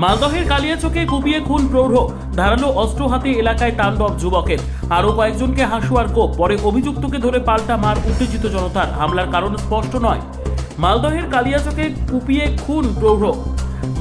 মালদহের কালিয়াচকে কুপিয়ে খুন প্রৌঢ়, ধারালো অস্ত্র হাতে এলাকায় তাণ্ডব যুবকের। আরও কয়েকজনকে হাসুয়ার কোপ, পরে অভিযুক্তকে ধরে পাল্টা মার উত্তেজিত জনতার। হামলার কারণ স্পষ্ট নয়। মালদহের কালিয়াচকে কুপিয়ে খুন প্রৌঢ়,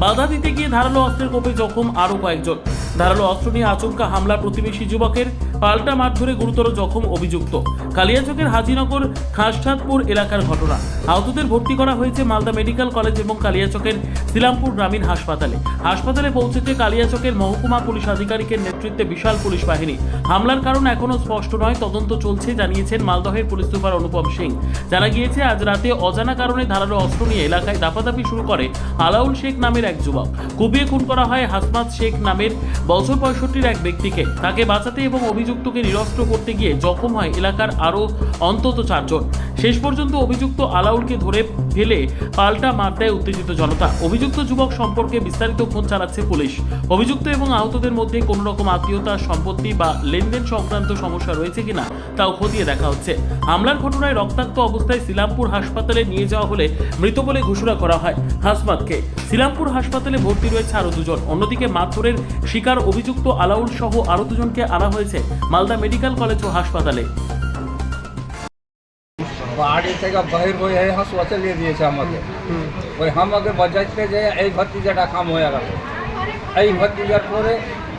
বাধা দিতে গিয়ে ধারালো অস্ত্রের কোপে জখম আরও কয়েকজন। ধারালো অস্ত্র নিয়ে আচমকা হামলা প্রতিবেশী যুবকের, পাল্টা মারধরে গুরুতর জখম অভিযুক্ত। কালিয়াচকের হাজিনগর খাসঠাতপুর এলাকার ঘটনা। আহতদের ভর্তি করা হয়েছে মালদা মেডিকেল কলেজ এবং কালিয়াচকের শ্রীরামপুর গ্রামীণ হাসপাতালে। হাসপাতালে পৌঁছেছে কালিয়াচকের মহকুমা পুলিশ আধিকারিকের নেতৃত্বে বিশাল পুলিশ বাহিনী। হামলার কারণ এখনও স্পষ্ট নয়, তদন্ত চলছে জানিয়েছেন মালদহের পুলিশ সুপার অনুপম সিং। জানা গিয়েছে আজ রাতে অজানা কারণে ধারালো অস্ত্র নিয়ে এলাকায় দাপাদাপি শুরু করে আলাউল শেখ নামের এক যুবক। কুপিয়ে খুন করা হয় হাসমাত শেখ নামের বছর 65 এক ব্যক্তিকে। তাকে বাঁচাতে এবং অভিযুক্তকে নিরস্ত্র করতে গিয়ে জখম হয় এলাকার আরও অন্তত 4 জন। শেষ পর্যন্ত অভিযুক্ত আলাউলকে ধরে ফেলে পাল্টা মার দেয় উত্তেজিত জনতা। অভিযুক্ত যুবক সম্পর্কে বিস্তারিত খোঁজ চালাচ্ছে পুলিশ। অভিযুক্ত এবং আহতদের মধ্যে কোনো রকম আত্মীয়তা, সম্পত্তি বা লেনদেন সংক্রান্ত সমস্যা রয়েছে কিনা তাও খতিয়ে দেখা হচ্ছে। হামলার ঘটনায় রক্তাক্ত অবস্থায় শ্রীরামপুর হাসপাতালে নিয়ে যাওয়া হলে মৃত বলে ঘোষণা করা হয় হাসমাতকে। শ্রীরামপুর হাসপাতালে ভর্তি রয়েছে আরও 2 জন। অন্যদিকে মারধরের শিকার অভিযুক্ত আলাউল সহ আরও 2 জনকে আনা হয়েছে মালদা মেডিকেল কলেজ ও হাসপাতালে। বাড়ি থেকে বাহির হয়ে হাসপাতালে নিয়ে দিয়েছে আমাকে। ওই আমাকে বাজাইতে যে এই ভতিজাটা কাম হয়ে গেল। এই ভতিজার পরে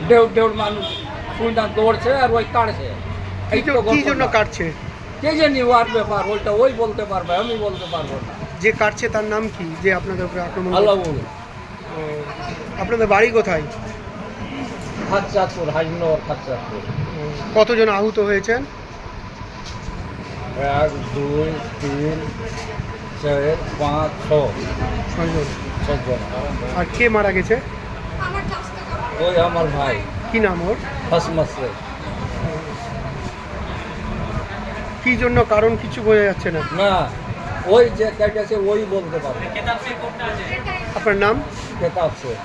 দেড় মানুষ শুনটা দৌড়ছে আর ওই কাটছে। কি জন্য কাটছে? কে জানি ওর ব্যাপার, ওইটা ওই বলতে পারবে, আমি বলতে পারবো না। যে কাটছে তার নাম কি, যে আপনাদের উপরে আক্রমণ করছে? আলাউল। আপনাদের বাড়ি কোথায়? খাসচাঁদপুর, হাজিনগর খাসচাঁদপুর। কতজন আহত হয়েছেন? 1 2 3 4 5 6 6 জন। 6 জন। আর কে মারা গেছে? ওই আমার ভাই। কি নাম ওর? হাসমাত শেখ। কি জন্য কারণ কিছু বোঝা যাচ্ছে না। না, ওই যে কেটেছে ওই বলতে পারবে। আপনার নাম? কেতাব শেখ।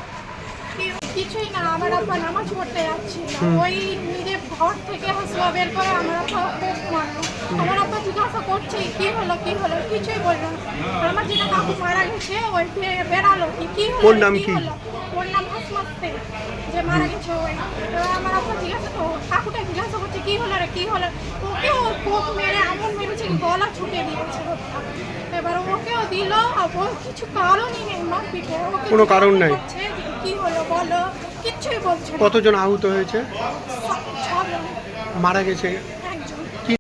কিছুই না, আমার আব্বা নামাজ পড়তে যাচ্ছিল। ওই নিজে ঘর থেকে হাসুয়া বের করে আমার আব্বা মারলো। আমার আব্বা জিজ্ঞাসা করছে কি হলো কিছুই বললো না। আমার যেটা কাকু মারা গেছে ওই বেরালো কি হলো। ওর নাম কি? ওর নাম হাসমাত শেখ, যে মারা গেছে ওই। আমার আব্বা জিজ্ঞাসা তো কাকুটা জিজ্ঞাসা করছে কি হলো রে কি হলো। ওকেও কোপ মেরে এমন মেরেছে গলা ছুটে দিয়েছে। এবার ওকেও দিল, কিছু কারণই নেই মারপিটে। কোনো কারণ নাই? কি হলো বলো, কিচ্ছুই বলছে না। কতজন আহত হয়েছে? 6 জন মারা গেছে?